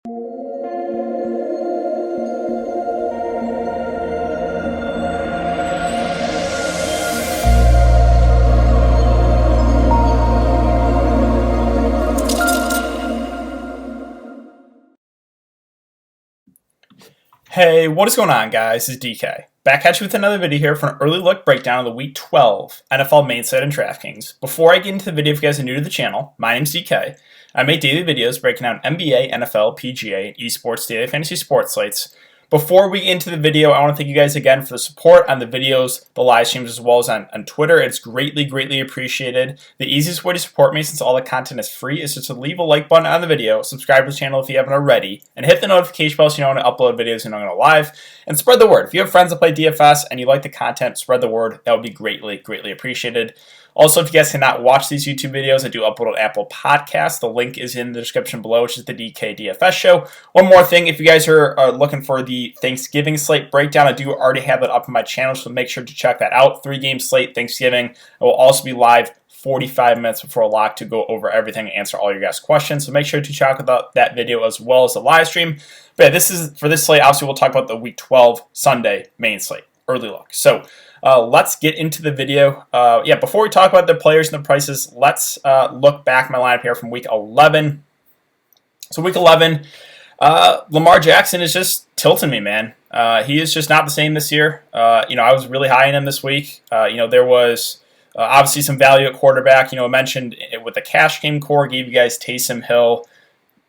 Hey, what is going on, guys? This is DK. Back at you with another video here for an early look breakdown of the Week 12 NFL main slate and Draftkings. Before I get into the video, if you guys are new to the channel, my name's DK. I make daily videos breaking down NBA, NFL, PGA, and esports daily fantasy sports slates. Before we get into the video, I want to thank you guys again for the support on the videos, the live streams, as well as on Twitter. It's greatly appreciated. The easiest way to support me, since all the content is free, is just to leave a like button on the video, subscribe to the channel if you haven't already, and hit the notification bell so you know when I upload videos and when I'm going to live, and spread the word. If you have friends that play DFS and you like the content, spread the word. That would be greatly appreciated. Also, if you guys cannot watch these YouTube videos, I do upload on Apple Podcasts. The link is in the description below, which is the DK DFS show. One more thing, if you guys are looking for the Thanksgiving slate breakdown, I do already have it up on my channel, so make sure to check that out. 3-game slate Thanksgiving. I will also be live 45 minutes before lock to go over everything and answer all your guys' questions. So make sure to check out that video as well as the live stream. But yeah, for this slate, obviously we'll talk about the Week 12 Sunday main slate, early look. So let's get into the video. Before we talk about the players and the prices, let's look back at my lineup here from Week 11. So Week 11, Lamar Jackson is just tilting me, man. He is just not the same this year. I was really high in him this week. There was obviously some value at quarterback. I mentioned it with the cash game core, gave you guys Taysom Hill,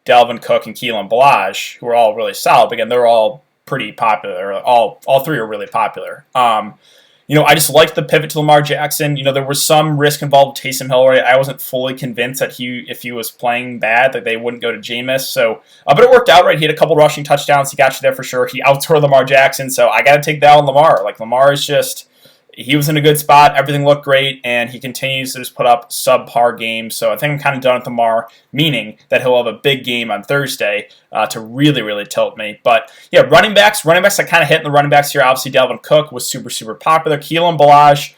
Dalvin Cook, and Keelan Ballage, who are all really solid. But again, they're all pretty popular. All three are really popular. I just liked the pivot to Lamar Jackson. There was some risk involved with Taysom Hill. Right? I wasn't fully convinced that if he was playing bad, that they wouldn't go to Jameis. So, but it worked out, right? He had a couple rushing touchdowns. He got you there for sure. He outscored Lamar Jackson. So I got to take that on Lamar. Like, Lamar is just, he was in a good spot. Everything looked great, and he continues to just put up subpar games. So I think I'm kind of done with Lamar, meaning that he'll have a big game on Thursday to really tilt me. But yeah, running backs I kind of hit in the running backs here. Obviously, Dalvin Cook was super popular. Keelan Ballage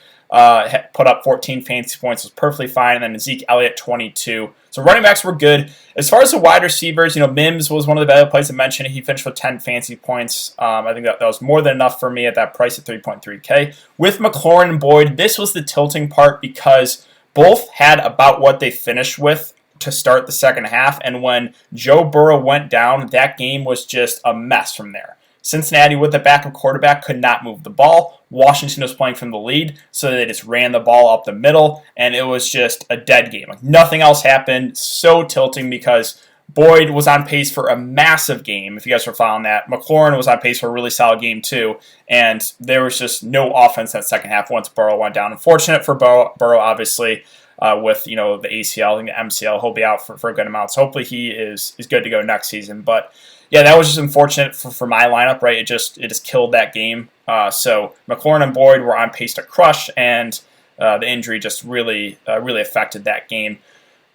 put up 14 fantasy points, was perfectly fine, and then Zeke Elliott 22. So running backs were good. As far as the wide receivers, Mims was one of the value plays I mentioned. He finished with 10 fantasy points. I think that was more than enough for me at that price at 3.3K. With McLaurin and Boyd, this was the tilting part because both had about what they finished with to start the second half, and when Joe Burrow went down, that game was just a mess from there. Cincinnati, with the backup quarterback, could not move the ball. Washington was playing from the lead, so they just ran the ball up the middle, and it was just a dead game. Like, nothing else happened. So tilting because Boyd was on pace for a massive game, if you guys were following that. McLaurin was on pace for a really solid game, too, and there was just no offense that second half once Burrow went down. Unfortunate for Burrow, obviously, with the ACL and the MCL. He'll be out for a good amount, so hopefully he is good to go next season. But yeah, that was just unfortunate for my lineup, right? It just killed that game. So McLaurin and Boyd were on pace to crush, and the injury just really affected that game.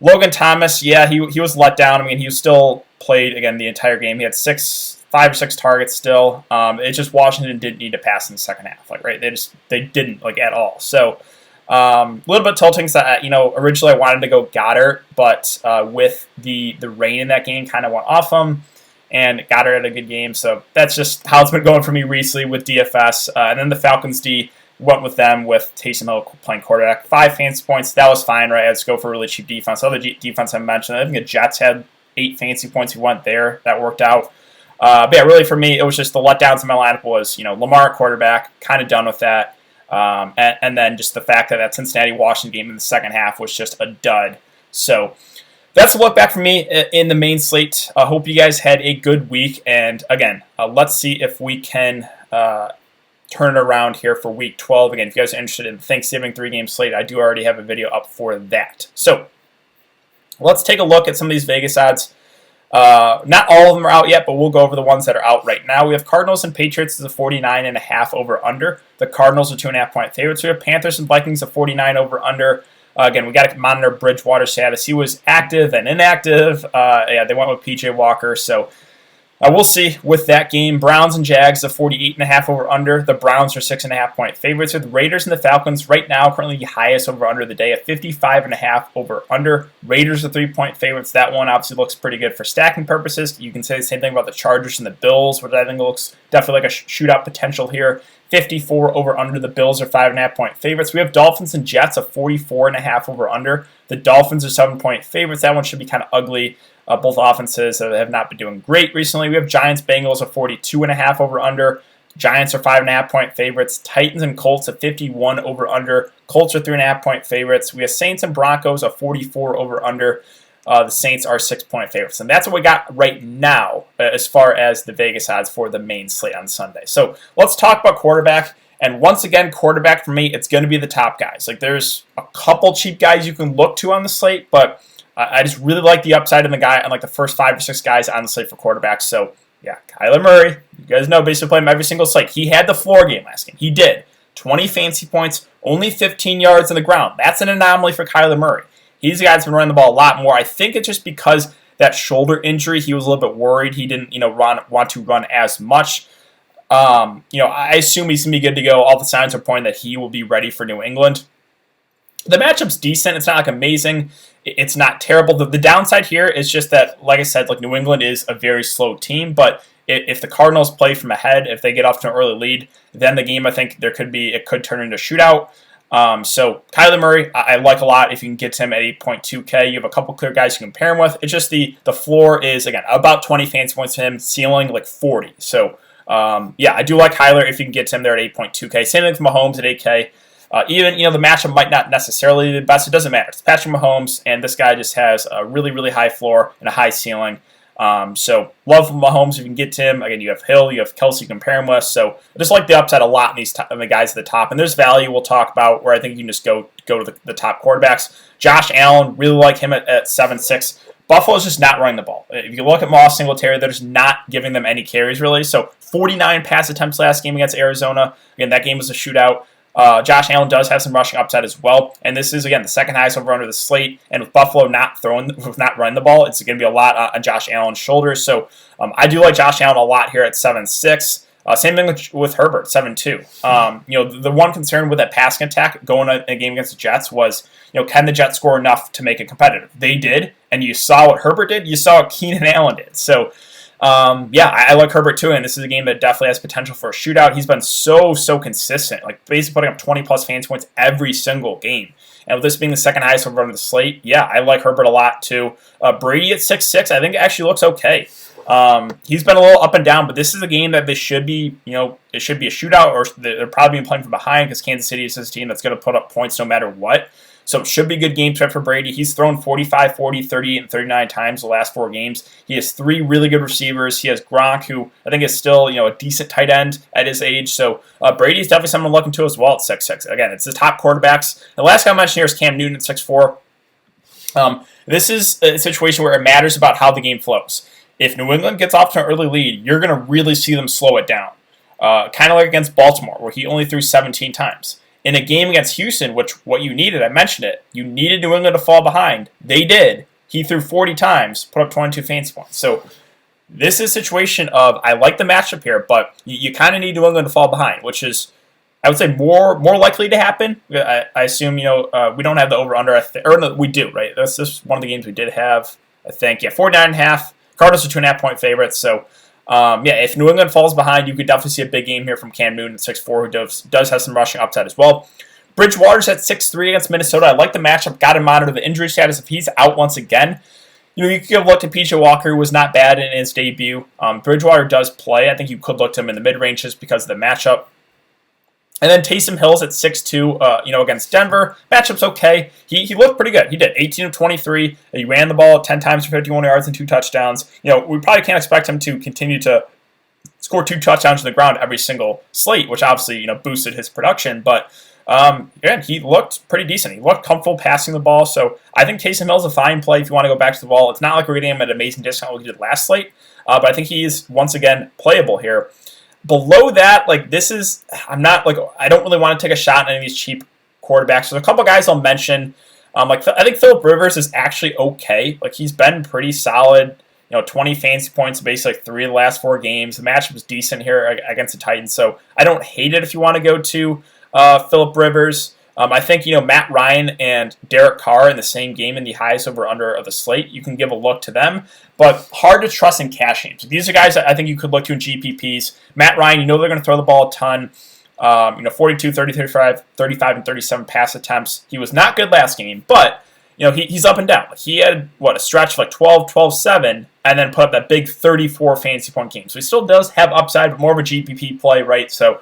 Logan Thomas, yeah, he was let down. I mean, he still played again the entire game. He had 5 or 6 targets still. It's just Washington didn't need to pass in the second half, right? They didn't at all. So a little bit tilting. So, originally I wanted to go Goddard, but with the rain in that game, kind of went off him. And Goddard had a good game, so that's just how it's been going for me recently with DFS. And then the Falcons D went with them with Taysom Hill playing quarterback. 5 fantasy points, that was fine, right? Let's go for a really cheap defense. Other defense I mentioned, I think the Jets had 8 fantasy points. He went there, that worked out. But yeah, really for me, it was just the letdowns in my lineup was, Lamar at quarterback, kind of done with that. And then just the fact that Cincinnati-Washington game in the second half was just a dud. So that's a look back for me in the main slate. I hope you guys had a good week. And again, let's see if we can turn it around here for Week 12. Again, if you guys are interested in the Thanksgiving 3-game slate, I do already have a video up for that. So let's take a look at some of these Vegas odds. Not all of them are out yet, but we'll go over the ones that are out right now. We have Cardinals and Patriots as a 49.5 over under. The Cardinals are 2.5-point favorites. We have Panthers and Vikings at 49 over under. Again, we got to monitor Bridgewater's status. He was active and inactive. They went with PJ Walker. So We'll see with that game. Browns and Jags, the 48.5 over under. The Browns are 6.5 point favorites with Raiders and the Falcons right now currently the highest over under of the day at 55.5 over under. Raiders are 3 point favorites. That one obviously looks pretty good for stacking purposes. You can say the same thing about the Chargers and the Bills, which I think looks definitely like a shootout potential here. 54 over under. The Bills are 5.5 point favorites. We have Dolphins and Jets of 44.5 over under. The Dolphins are 7 point favorites. That one should be kind of ugly. Both offenses have not been doing great recently. We have Giants Bengals of 42.5 over under. Giants are 5.5 point favorites. Titans and Colts at 51 over under. Colts are 3.5 point favorites. We have Saints and Broncos of 44 over under. The Saints are 6 point favorites. And that's what we got right now as far as the Vegas odds for the main slate on Sunday. So let's talk about quarterback. And once again, quarterback for me, it's going to be the top guys. Like there's a couple cheap guys you can look to on the slate, but I just really like the upside in the guy on like the first 5 or 6 guys on the slate for quarterbacks. So yeah, Kyler Murray, you guys know, basically playing every single slate. He had the floor game last game. He did. 20 fantasy points, only 15 yards on the ground. That's an anomaly for Kyler Murray. He's the guy that's been running the ball a lot more. I think it's just because that shoulder injury, he was a little bit worried. He didn't, want to run as much. I assume he's going to be good to go. All the signs are pointing that he will be ready for New England. The matchup's decent. It's not like amazing. It's not terrible. The downside here is just that, like I said, like New England is a very slow team, but if the Cardinals play from ahead, if they get off to an early lead, then the game, I think it could turn into a shootout. So Kyler Murray, I like a lot. If you can get to him at 8.2K, you have a couple clear guys you can pair him with. It's just the floor is, again, about 20 fantasy points to him, ceiling like 40. So, I do like Kyler if you can get to him there at 8.2K. Same thing for Mahomes at 8K. Even, the matchup might not necessarily be the best. It doesn't matter. It's Patrick Mahomes, and this guy just has a really, really high floor and a high ceiling. So love Mahomes if you can get to him. Again, you have Hill, you have Kelsey you can pair him with. So I just like the upside a lot in the guys at the top. And there's value we'll talk about where I think you can just go to the top quarterbacks. Josh Allen, really like him at 7.6. Buffalo's just not running the ball. If you look at Moss, Singletary, they're just not giving them any carries, really. So 49 pass attempts last game against Arizona. Again, that game was a shootout. Josh Allen does have some rushing upside as well, and this is, again, the second highest over under the slate, and with Buffalo not running the ball, it's going to be a lot on Josh Allen's shoulders, so I do like Josh Allen a lot here at 7.6. Same thing with Herbert, 7.2. The one concern with that passing attack going in a game against the Jets was, can the Jets score enough to make it competitive? They did, and you saw what Herbert did, you saw what Keenan Allen did, so I like Herbert too, and this is a game that definitely has potential for a shootout. He's been so consistent, like basically putting up 20 plus fantasy points every single game. And with this being the second highest over under the slate, I like Herbert a lot too. Brady at 6.6, I think it actually looks okay. He's been a little up and down, but this is a game that they should be, it should be a shootout, or they're probably playing from behind because Kansas City is a team that's going to put up points no matter what. So it should be a good game spread for Brady. He's thrown 45, 40, 38, and 39 times the last 4 games. He has 3 really good receivers. He has Gronk, who I think is still a decent tight end at his age. So Brady's definitely someone to look into as well at 6.6. Again, it's the top quarterbacks. The last guy I mentioned here is Cam Newton at 6.4. This is a situation where it matters about how the game flows. If New England gets off to an early lead, you're going to really see them slow it down. Kind of like against Baltimore, where he only threw 17 times. In a game against Houston, what you needed, I mentioned it, you needed New England to fall behind. They did. He threw 40 times, put up 22 fantasy points. So this is a situation of, I like the matchup here, but you kind of need New England to fall behind, which is, I would say, more likely to happen. I assume, we don't have the over-under, no, we do, right? This is one of the games we did have, I think. 49.5. Cardinals are 2.5 point favorites, so if New England falls behind, you could definitely see a big game here from Cam Newton at 6.4, who does have some rushing upside as well. Bridgewater's at 6.3 against Minnesota. I like the matchup. Got to monitor the injury status if he's out once again. You could look to PJ Walker, who was not bad in his debut. Bridgewater does play. I think you could look to him in the mid-range just because of the matchup. And then Taysom Hill's at 6.2, against Denver. Matchup's okay. He looked pretty good. He did 18 of 23. He ran the ball 10 times for 51 yards and 2 touchdowns. We probably can't expect him to continue to score 2 touchdowns on the ground every single slate, which obviously, boosted his production. But, again, he looked pretty decent. He looked comfortable passing the ball. So I think Taysom Hill's a fine play if you want to go back to the ball. It's not like we're getting him at an amazing discount like we did last slate. But I think he's, once again, playable here. Below that, I don't really want to take a shot on any of these cheap quarterbacks. There's a couple guys I'll mention. I think Phillip Rivers is actually okay. He's been pretty solid. 20 fantasy points, basically like 3 of the last 4 games. The matchup was decent here against the Titans, so I don't hate it if you want to go to Phillip Rivers. I think, Matt Ryan and Derek Carr in the same game in the highest over-under of the slate. You can give a look to them, but hard to trust in cash games. These are guys that I think you could look to in GPPs. Matt Ryan, they're going to throw the ball a ton. 42, 30, 35, 35, and 37 pass attempts. He was not good last game, but he's up and down. He had, a stretch of like 12, 12, 7, and then put up that big 34 fantasy point game. So he still does have upside, but more of a GPP play, right? So,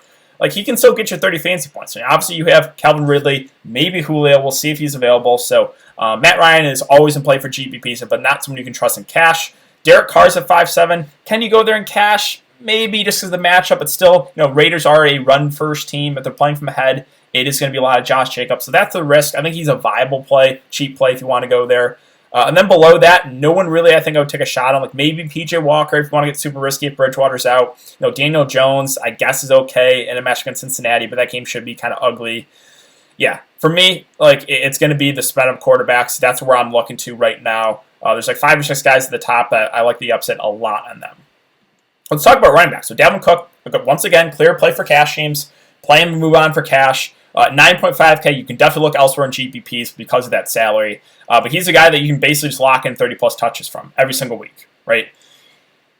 he can still get you 30 fantasy points. Obviously, you have Calvin Ridley, maybe Julio. We'll see if he's available. So, Matt Ryan is always in play for GPPs, but not someone you can trust in cash. Derek Carr's at 5.7. Can you go there in cash? Maybe just because of the matchup, but still, Raiders are a run-first team. If they're playing from ahead, it is going to be a lot of Josh Jacobs. So that's the risk. I think he's a viable play, cheap play if you want to go there. And then below that, no one really, I think, I would take a shot on. Maybe P.J. Walker if you want to get super risky if Bridgewater's out. Daniel Jones, I guess, is okay in a match against Cincinnati, but that game should be kind of ugly. Yeah, for me, it's going to be the spread-up quarterbacks. That's where I'm looking to right now. There's 5 or 6 guys at the top that I like the upset a lot on them. Let's talk about running backs. So Dalvin Cook, once again, clear play for cash games. Play him and move on for cash. 9.5K, you can definitely look elsewhere in GPPs because of that salary. But he's a guy that you can basically just lock in 30-plus touches from every single week, right?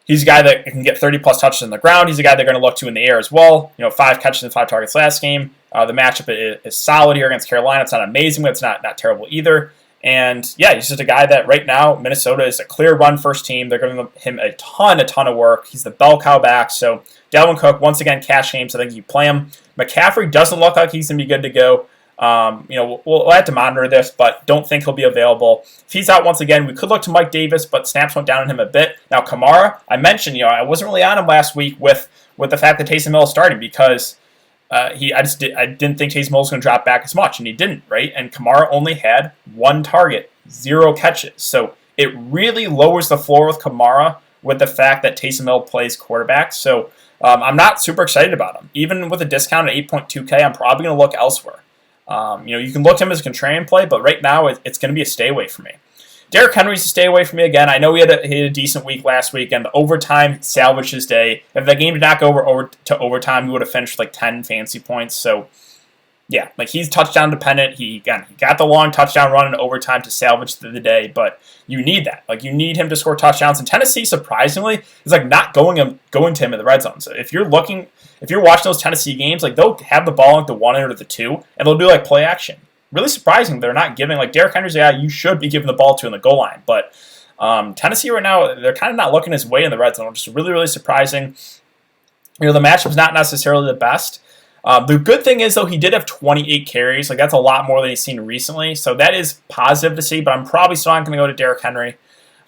He's a guy that can get 30-plus touches on the ground. He's a guy they're going to look to in the air as well. 5 catches and 5 targets last game. The matchup is solid here against Carolina. It's not amazing, but it's not terrible either. And, yeah, he's just a guy that right now Minnesota is a clear run-first team. They're giving him a ton of work. He's the bell cow back. So, Dalvin Cook, once again, cash games. I think you play him. McCaffrey doesn't look like he's going to be good to go. We'll have to monitor this, but don't think he'll be available. If he's out once again, we could look to Mike Davis, but snaps went down on him a bit. Now, Kamara, I mentioned, I wasn't really on him last week with the fact that Taysom Hill is starting because I didn't think Taysom Hill was going to drop back as much, and he didn't, right? And Kamara only had 1 target, 0 catches. So it really lowers the floor with Kamara with the fact that Taysom Hill plays quarterback. So I'm not super excited about him. Even with a discount at 8.2K, I'm probably going to look elsewhere. You can look at him as a contrarian play, but right now it's going to be a stay away for me. Derrick Henry's a stay away from me again. I know he had a decent week last week, and the overtime salvaged his day. If that game did not go over to overtime, he would have finished 10 fantasy points. So, yeah, he's touchdown dependent. He got the long touchdown run in overtime to salvage the day, but you need that. You need him to score touchdowns. And Tennessee, surprisingly, is not going to him in the red zone. So if you're watching those Tennessee games, they'll have the ball the 1 or the 2, and they'll do play action. Really surprising they're not giving, Derrick Henry's a guy you should be giving the ball to in the goal line. But Tennessee right now, they're kind of not looking his way in the red zone, which is really, really surprising. The matchup's not necessarily the best. The good thing is, though, he did have 28 carries. That's a lot more than he's seen recently. So that is positive to see, but I'm probably still not going to go to Derrick Henry.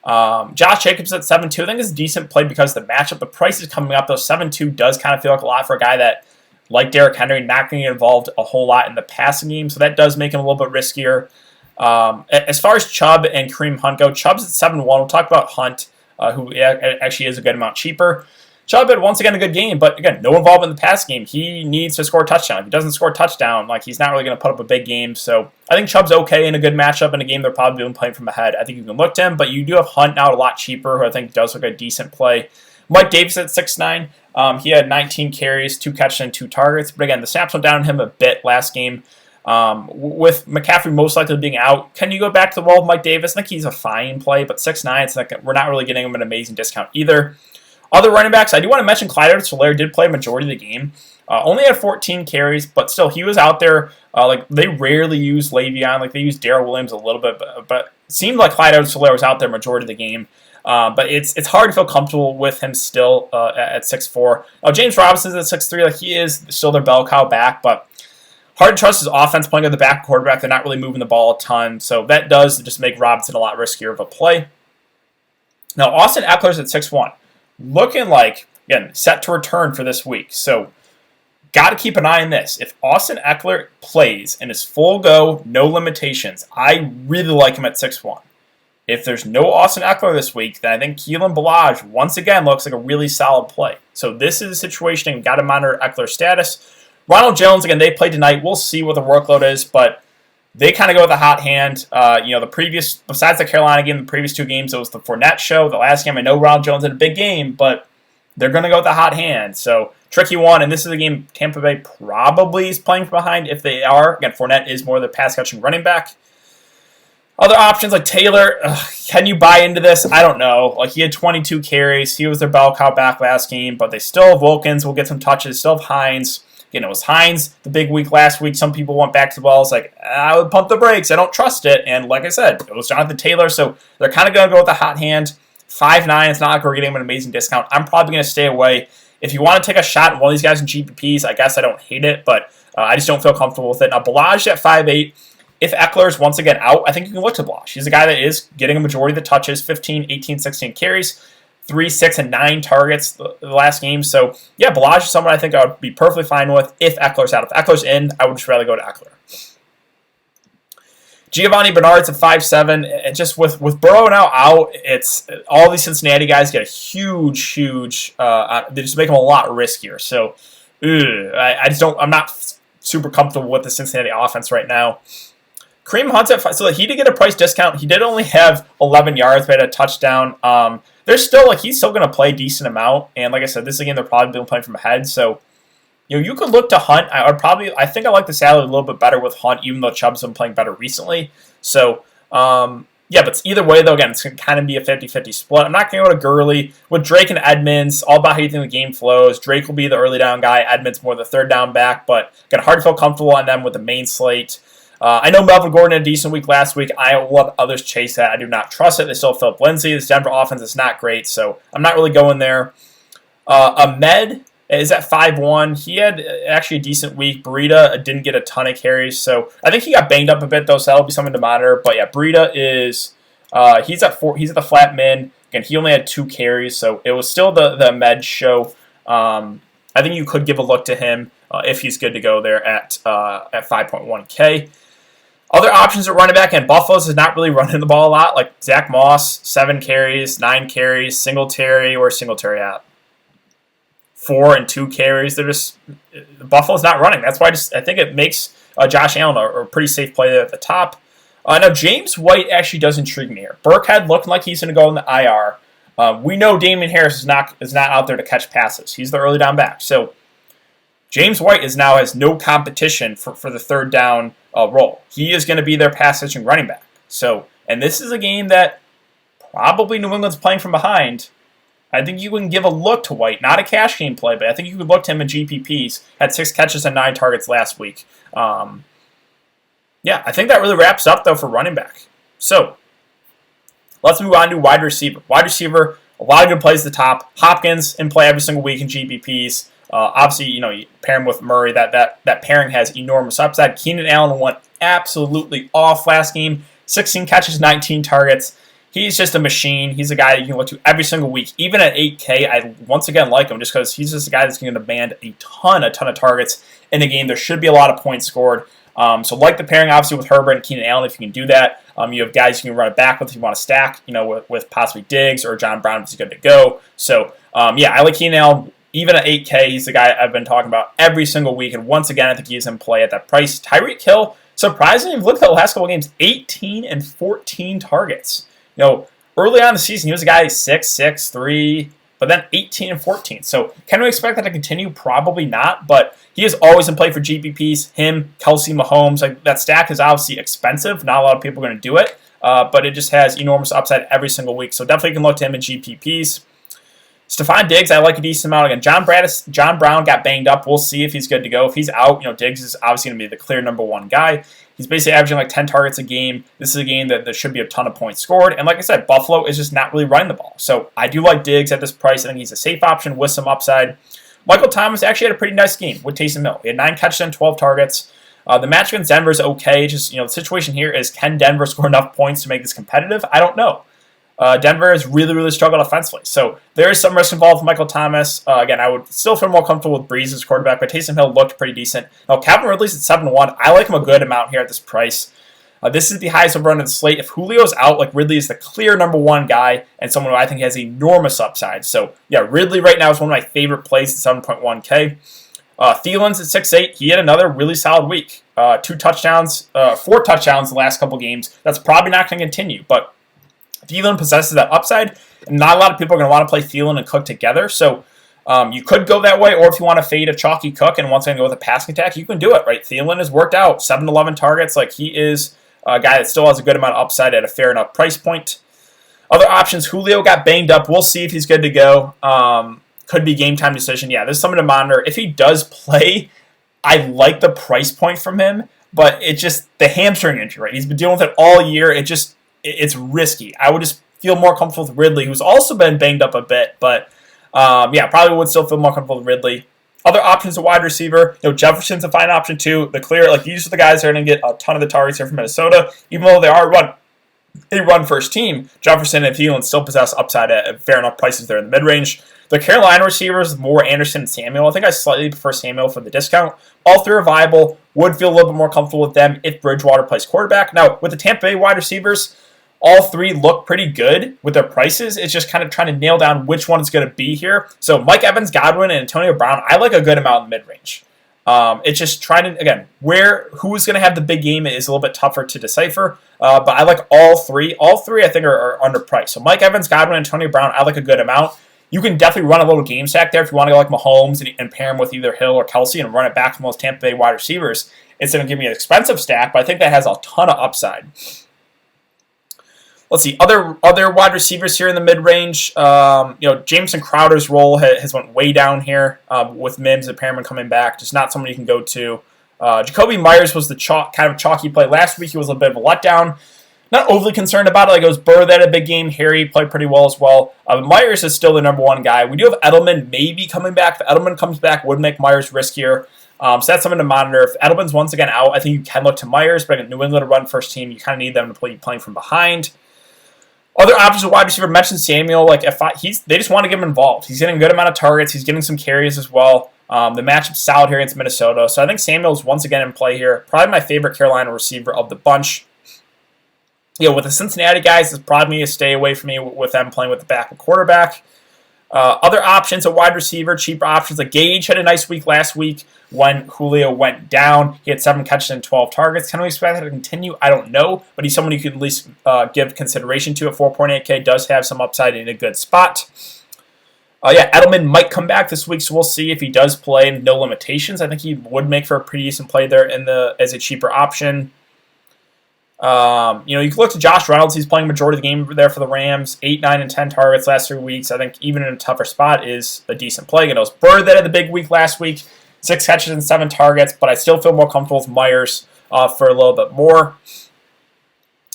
Josh Jacobs at 7.2. I think is a decent play because of the matchup. The price is coming up, though. 7.2 does kind of feel like a lot for a guy that, like Derrick Henry, not going to get involved a whole lot in the passing game, so that does make him a little bit riskier. As far as Chubb and Kareem Hunt go, Chubb's at 7.1. We'll talk about Hunt, who actually is a good amount cheaper. Chubb had once again a good game, but again, no involvement in the pass game. He needs to score a touchdown. If he doesn't score a touchdown, he's not really going to put up a big game. So I think Chubb's okay in a good matchup in a game they're probably doing playing from ahead. I think you can look to him, but you do have Hunt now a lot cheaper, who I think does look a decent play. Mike Davis at 6.9. He had 19 carries, 2 catches, and 2 targets. But again, the snaps went down on him a bit last game. With McCaffrey most likely being out, can you go back to the wall with Mike Davis? I think he's a fine play, but 6.9, it's we're not really getting him an amazing discount either. Other running backs, I do want to mention Clyde Edwards-Helaire did play a majority of the game. Only had 14 carries, but still, he was out there. They rarely use Le'Veon. They use Darrell Williams a little bit, but it seemed like Clyde Edwards-Helaire was out there majority of the game. But it's hard to feel comfortable with him still at 6'4". James Robinson's at 6'3". He is still their bell cow back, but hard to trust his offense playing at the back quarterback. They're not really moving the ball a ton, so that does just make Robinson a lot riskier of a play. Now, Austin Eckler's at 6'1". Looking again, set to return for this week. So, got to keep an eye on this. If Austin Eckler plays and is full go, no limitations, I really like him at 6'1". If there's no Austin Eckler this week, then I think Keelan Ballage once again looks like a really solid play. So this is a situation you've got to monitor Eckler's status. Ronald Jones, again, they play tonight. We'll see what the workload is, but They kind of go with a hot hand. Besides the Carolina game, the previous two games, it was the Fournette show. The last game, I know Ronald Jones had a big game, but they're going to go with a hot hand. So, tricky one, and this is a game Tampa Bay probably is playing from behind if they are. Again, Fournette is more the pass-catching running back. Other options like Taylor, can you buy into this? I don't know. Like, he had 22 carries. He was their bell cow back last game, but they still have Wilkins. Will get some touches. Still have Hines. It was Hines the big week last week. Some people went back to the ball. It's like, I would pump the brakes. I don't trust it. And like I said, it was Jonathan Taylor, so they're kind of going to go with the hot hand. 5.9, it's not like we're getting him an amazing discount. I'm probably going to stay away. If you want to take a shot at one of these guys in GPPs, I guess I don't hate it, but I just don't feel comfortable with it. Now, Ballage at 5.8. If Eckler's once again out, I think you can look to Ballage. He's a guy that is getting a majority of the touches, 15, 18, 16 carries. 3, 6, and 9 targets the last game. So, yeah, Ballage is someone I think I would be perfectly fine with if Eckler's out. If Eckler's in, I would just rather go to Eckler. Giovanni Bernard's at 5.7. And just with Burrow now out, it's all these Cincinnati guys get a huge, they just make them a lot riskier. So, I'm not super comfortable with the Cincinnati offense right now. Kareem Hunt's at 5, so he did get a price discount. He did only have 11 yards, but had a touchdown. He's still going to play a decent amount, and like I said, this again they're probably playing from ahead. So, you could look to Hunt. I think I like the salary a little bit better with Hunt, even though Chubb's been playing better recently. So, but either way though, again, it's going to kind of be a 50-50 split. I'm not going to go to Gurley with Drake and Edmonds. All about how you think the game flows. Drake will be the early down guy. Edmonds more the third down back, but again, hard to feel comfortable on them with the main slate. I know Melvin Gordon had a decent week last week. I will let others chase that. I do not trust it. They still have Philip Lindsay. This Denver offense is not great, so I'm not really going there. Ahmed is at 5.1. He had actually a decent week. Breida didn't get a ton of carries, so I think he got banged up a bit, though, so that'll be something to monitor. But yeah, Breida is he's at 4. He's at the flat min. Again, he only had 2 carries, so it was still the Ahmed show. I think you could give a look to him if he's good to go there at 5.1K. Other options at running back, and Buffalo's is not really running the ball a lot. Like Zach Moss, 7 carries, 9 carries, Singletary, where's Singletary at? 4 and 2 carries. Buffalo's not running. That's why I think it makes Josh Allen a pretty safe play there at the top. Now, James White actually does intrigue me here. Burkhead looking like he's going to go in the IR. We know Damian Harris is not out there to catch passes. He's the early down back. So James White now has no competition for the third down role. He is going to be their pass-catching running back. So, and this is a game that probably New England's playing from behind. I think you can give a look to White. Not a cash game play, but I think you could look to him in GPPs. Had 6 catches and 9 targets last week. I think that really wraps up, though, for running back. So, let's move on to wide receiver. Wide receiver, a lot of good plays at the top. Hopkins in play every single week in GPPs. Obviously, you pair him with Murray. That pairing has enormous upside. Keenan Allen went absolutely off last game. 16 catches, 19 targets. He's just a machine. He's a guy that you can look to every single week. Even at 8K, I once again like him just because he's just a guy that's going to demand a ton of targets in the game. There should be a lot of points scored. So like the pairing, obviously, with Herbert and Keenan Allen, if you can do that. You have guys you can run it back with if you want to stack, with possibly Diggs or John Brown if he's good to go. So, I like Keenan Allen. Even at 8K, he's the guy I've been talking about every single week. And once again, I think he's in play at that price. Tyreek Hill, surprisingly, if you look at the last couple of games, 18 and 14 targets. Early on in the season, he was a guy 6'6", 3, but then 18 and 14. So can we expect that to continue? Probably not, but he is always in play for GPPs. Him, Kelsey, Mahomes, that stack is obviously expensive. Not a lot of people are going to do it, but it just has enormous upside every single week. So definitely can look to him in GPPs. Stephon Diggs, I like a decent amount. Again, John Brown got banged up. We'll see if he's good to go. If he's out, Diggs is obviously going to be the clear number 1 guy. He's basically averaging like 10 targets a game. This is a game that there should be a ton of points scored. And like I said, Buffalo is just not really running the ball. So I do like Diggs at this price. I think he's a safe option with some upside. Michael Thomas actually had a pretty nice game with Taysom Hill. He had 9 catches and 12 targets. The match against Denver is okay. Just, the situation here is, can Denver score enough points to make this competitive? I don't know. Denver has really, really struggled offensively. So there is some risk involved with Michael Thomas. Again, I would still feel more comfortable with Breeze as quarterback, but Taysom Hill looked pretty decent. Now, Calvin Ridley's at 7-1. I like him a good amount here at this price. This is the highest over run of the slate. If Julio's out, Ridley is the clear number 1 guy and someone who I think has enormous upside. So, Ridley right now is one of my favorite plays at 7.1K. Thielen's at 6'8". He had another really solid week. 4 touchdowns the last couple games. That's probably not going to continue, but Thielen possesses that upside, and not a lot of people are going to want to play Thielen and Cook together. So you could go that way, or if you want to fade a chalky Cook and once again go with a passing attack, you can do it, right? Thielen has worked out 7-11 targets. Like, he is a guy that still has a good amount of upside at a fair enough price point. Other options, Julio got banged up. We'll see if he's good to go. Could be game time decision. Yeah, there's something to monitor. If he does play, I like the price point from him, but it's just the hamstring injury, right? He's been dealing with it all year. It's risky. I would just feel more comfortable with Ridley, who's also been banged up a bit, but probably would still feel more comfortable with Ridley. Other options at wide receiver, Jefferson's a fine option too. These are the guys that are going to get a ton of the targets here from Minnesota, even though they are a run first team. Jefferson and Thielen still possess upside at fair enough prices there in the mid-range. The Carolina receivers, more Anderson and Samuel. I think I slightly prefer Samuel for the discount. All 3 are viable. Would feel a little bit more comfortable with them if Bridgewater plays quarterback. Now, with the Tampa Bay wide receivers, all 3 look pretty good with their prices. It's just kind of trying to nail down which one is going to be here. So Mike Evans, Godwin, and Antonio Brown, I like a good amount in the mid-range. It's just trying to, again, who's going to have the big game is a little bit tougher to decipher. But I like all 3. All 3, I think, are underpriced. So Mike Evans, Godwin, Antonio Brown, I like a good amount. You can definitely run a little game stack there if you want to go like Mahomes and pair him with either Hill or Kelsey and run it back from those Tampa Bay wide receivers. It's going to give me an expensive stack, but I think that has a ton of upside. Let's see, other wide receivers here in the mid-range. Jameson Crowder's role has went way down here with Mims and Perriman coming back. Just not someone you can go to. Jacoby Myers was the kind of chalky play last week. He was a bit of a letdown. Not overly concerned about it. Like, it was Burr that had a big game. Harry played pretty well as well. Myers is still the number 1 guy. We do have Edelman maybe coming back. If Edelman comes back, would make Myers riskier. So that's something to monitor. If Edelman's once again out, I think you can look to Myers. But New England to run first team, you kind of need them to play playing from behind. Other options of wide receiver, mentioned Samuel. Like, they just want to get him involved. He's getting a good amount of targets. He's getting some carries as well. The matchup's solid here against Minnesota. So I think Samuel's once again in play here. Probably my favorite Carolina receiver of the bunch. With the Cincinnati guys, it's probably a stay away from me with them playing with the backup quarterback. Other options, a wide receiver, cheaper options. Like Gage had a nice week last week when Julio went down. He had 7 catches and 12 targets. Can we expect that to continue? I don't know, but he's someone you could at least give consideration to at 4.8K. Does have some upside in a good spot. Edelman might come back this week, so we'll see if he does play. No limitations. I think he would make for a pretty decent play there as a cheaper option. You can look to Josh Reynolds. He's playing majority of the game there for the Rams. 8, 9, and 10 targets last 3 weeks. I think even in a tougher spot is a decent play. And it was Bird that had the big week last week. 6 catches and 7 targets, but I still feel more comfortable with Myers for a little bit more.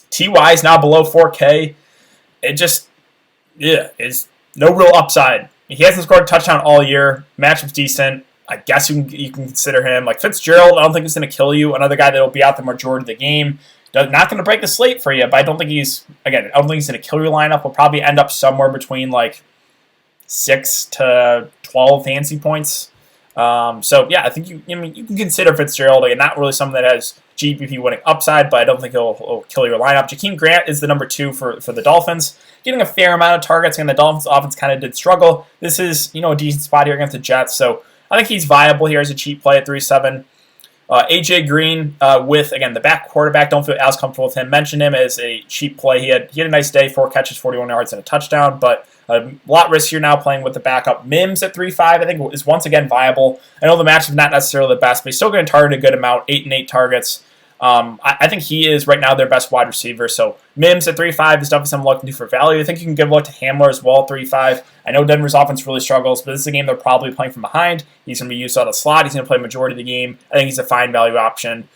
T.Y. is now below 4K. It just, is no real upside. He hasn't scored a touchdown all year. Matchup's decent. I guess you can consider him. Like Fitzgerald, I don't think he's going to kill you. Another guy that will be out the majority of the game. Not going to break the slate for you, but I don't think he's going to kill your lineup. Will probably end up somewhere between like 6 to 12 fantasy points. I think you can consider Fitzgerald. Like, not really someone that has GPP winning upside, but I don't think he'll kill your lineup. Jakeem Grant is the number 2 for the Dolphins, getting a fair amount of targets, and the Dolphins offense kind of did struggle. This is a decent spot here against the Jets, so I think he's viable here as a cheap play at 3.7. AJ Green with, again, the back quarterback. Don't feel as comfortable with him. Mentioned him as a cheap play. He had a nice day, 4 catches, 41 yards, and a touchdown, but a lot riskier now playing with the backup. Mims at 3.5, I think, is once again viable. I know the match is not necessarily the best, but he's still going to target a good amount, 8 and 8 targets. I think he is right now their best wide receiver. So Mims at 3.5 is definitely something I'm looking to for value. I think you can give a look to Hamler as well at 3.5. I know Denver's offense really struggles, but this is a game they're probably playing from behind. He's going to be used out of the slot. He's going to play majority of the game. I think he's a fine value option.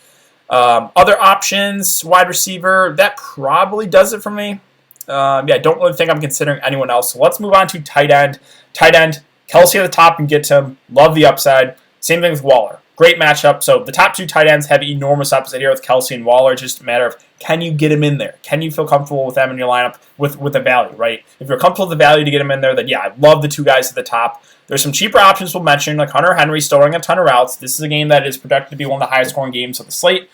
Other options, wide receiver, that probably does it for me. Don't really think I'm considering anyone else. So let's move on to tight end. Tight end, Kelsey at the top and get to him. Love the upside. Same thing with Waller. Great matchup. So the top 2 tight ends have enormous upside here with Kelsey and Waller. Just a matter of, can you get him in there? Can you feel comfortable with them in your lineup with the value, right? If you're comfortable with the value to get him in there, then I love the 2 guys at the top. There's some cheaper options we'll mention, like Hunter Henry still running a ton of routes. This is a game that is projected to be one of the highest scoring games of the slate.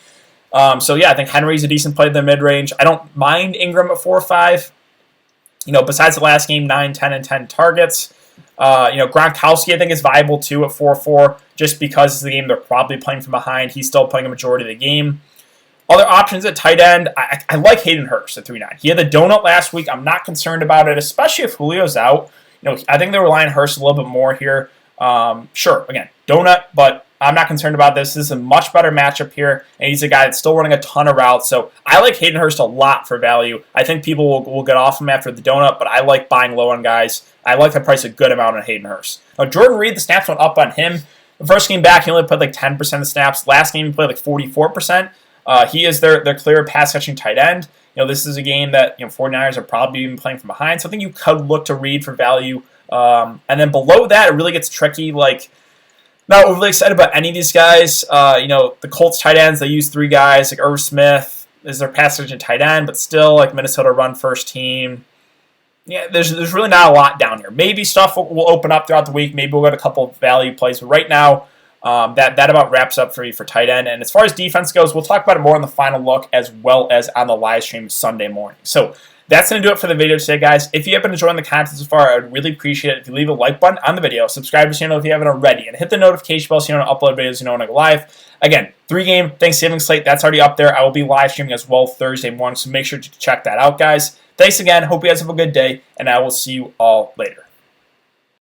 I think Henry's a decent play in the mid-range. I don't mind Ingram at 4 or 5. Besides the last game, 9, 10, and 10 targets. Gronkowski, I think, is viable too at 4-4, just because it's the game they're probably playing from behind. He's still playing a majority of the game. Other options at tight end, I like Hayden Hurst at 3-9. He had the donut last week. I'm not concerned about it, especially if Julio's out. I think they're relying on Hurst a little bit more here. Sure, again, donut, but I'm not concerned about this. This is a much better matchup here, and he's a guy that's still running a ton of routes. So I like Hayden Hurst a lot for value. I think people will get off him after the donut, but I like buying low on guys. I like to price a good amount on Hayden Hurst. Now, Jordan Reed, the snaps went up on him. The first game back, he only played like 10% of snaps. Last game, he played like 44%. He is their clear pass-catching tight end. This is a game that 49ers are probably even playing from behind, so I think you could look to Reed for value. And then below that, it really gets tricky. Not overly excited about any of these guys. The Colts tight ends, they use 3 guys. Like Irv Smith is their pass-catching tight end, but still, like Minnesota run first team. Yeah, there's really not a lot down here. Maybe stuff will open up throughout the week. Maybe we'll get a couple of value plays, but right now, that about wraps up for me for tight end. And as far as defense goes, we'll talk about it more in the final look as well as on the live stream Sunday morning. So that's going to do it for the video today, guys. If you have been enjoying the content so far, I would really appreciate it if you leave a like button on the video, subscribe to the channel if you haven't already, and hit the notification bell so you don't upload videos when I go live. Again, 3-game Thanksgiving slate, that's already up there. I will be live streaming as well Thursday morning, so make sure to check that out, guys. Thanks again. Hope you guys have a good day, and I will see you all later.